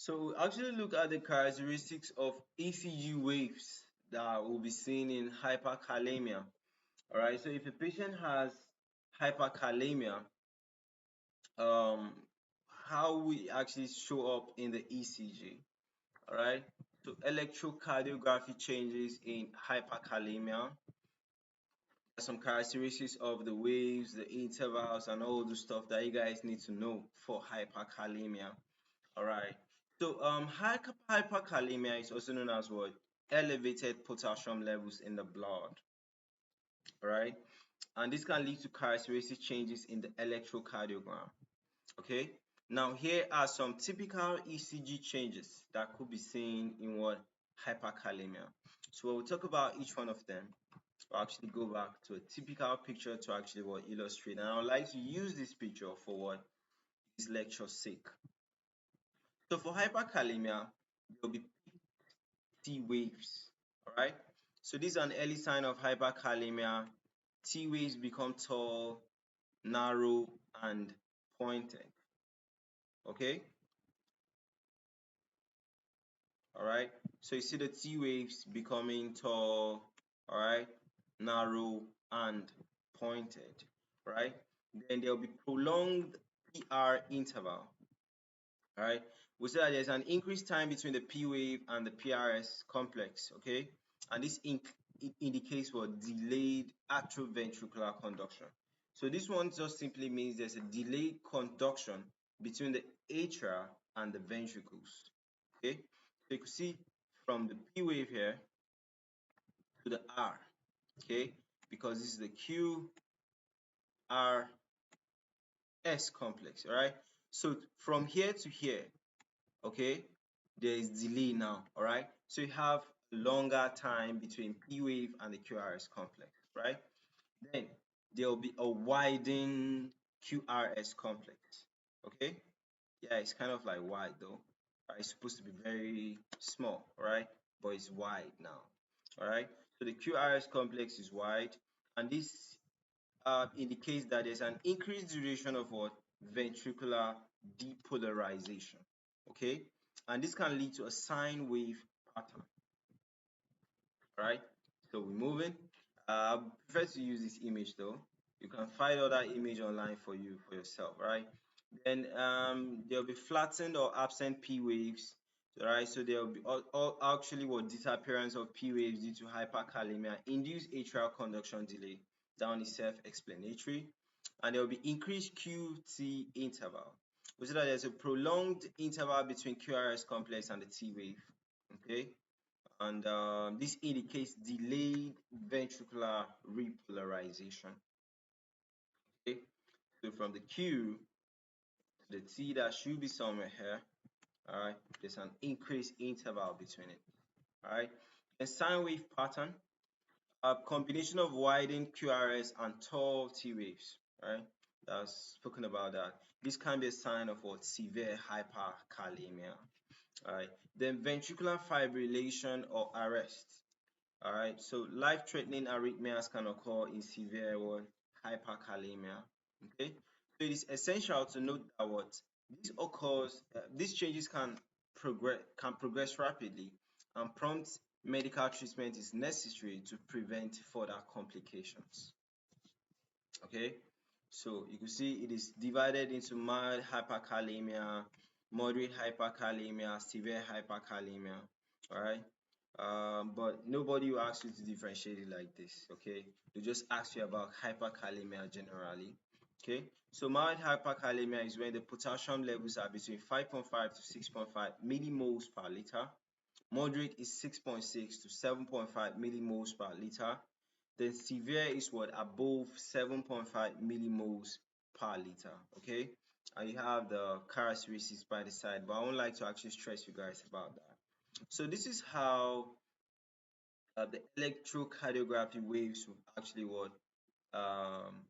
So actually look at the characteristics of ECG waves that will be seen in hyperkalemia. All right, so if a patient has hyperkalemia, um, how we actually show up in the ECG. All right, so electrocardiography changes in hyperkalemia. Some characteristics of the waves, the intervals, and all the stuff that you guys need to know for hyperkalemia. All right. So hyperkalemia is also known as what? Elevated potassium levels in the blood. All right. And this can lead to characteristic changes in the electrocardiogram. Okay. Now here are some typical ECG changes that could be seen in what? Hyperkalemia. So we'll talk about each one of them. We'll actually go back to a typical picture to actually what illustrate. And I would like to use this picture for what this lecture's sake. So for hyperkalemia, there will be T waves. All right. So this is an early sign of hyperkalemia. T waves become tall, narrow, and pointed. Okay. All right. So you see the T waves becoming tall, all right, narrow, and pointed. Right. Then there will be prolonged PR interval. All right. We say that there's an increased time between the P wave and the PRS complex. Okay. And this it indicates what? Delayed atrioventricular conduction. So this one just simply means there's a delayed conduction between the atria and the ventricles. Okay. So you can see from the P wave here to the R. Okay. Because this is the QRS complex. All right. So from here to here, okay, there is delay now. All right. So you have longer time between P wave and the QRS complex. Right. Then there will be a widened QRS complex. Okay. Yeah, it's kind of like wide though. Right? It's supposed to be very small, right? But it's wide now. All right. So the QRS complex is wide, and this indicates that there's an increased duration of what? Ventricular depolarization. Okay. And this can lead to a sine wave pattern. All right. So we're moving. I prefer to use this image though. You can find other image online for yourself, right? Then there'll be flattened or absent P waves, right? So there'll be all actually what disappearance of P waves due to hyperkalemia, induced atrial conduction delay. That one is self-explanatory, and there will be increased QT interval. We see that there's a prolonged interval between QRS complex and the T wave. Okay, and this indicates delayed ventricular repolarization. Okay, so from the Q to the T, that should be somewhere here. All right, there's an increased interval between it. All right, a sine wave pattern, a combination of widened QRS and tall T waves. Right, that's spoken about that. This can be a sign of what? Severe hyperkalemia. All right, then ventricular fibrillation or arrest. All right, so life-threatening arrhythmias can occur in severe what? Hyperkalemia. Okay, so it is essential to note that what this occurs, these changes can progress rapidly, and prompt medical treatment is necessary to prevent further complications. Okay, so you can see it is divided into mild hyperkalemia, moderate hyperkalemia, severe hyperkalemia. All right. But nobody will ask you to differentiate it like this, okay? They just ask you about hyperkalemia generally, okay? So mild hyperkalemia is when the potassium levels are between 5.5 to 6.5 millimoles per liter. Moderate is 6.6 to 7.5 millimoles per liter. Then severe is what? Above 7.5 millimoles per liter, okay? And you have the characteristics by the side, but I would like to actually stress you guys about that. So this is how the electrocardiography waves will actually what um,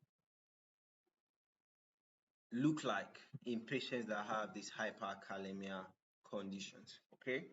look like in patients that have these hyperkalemia conditions. Okay,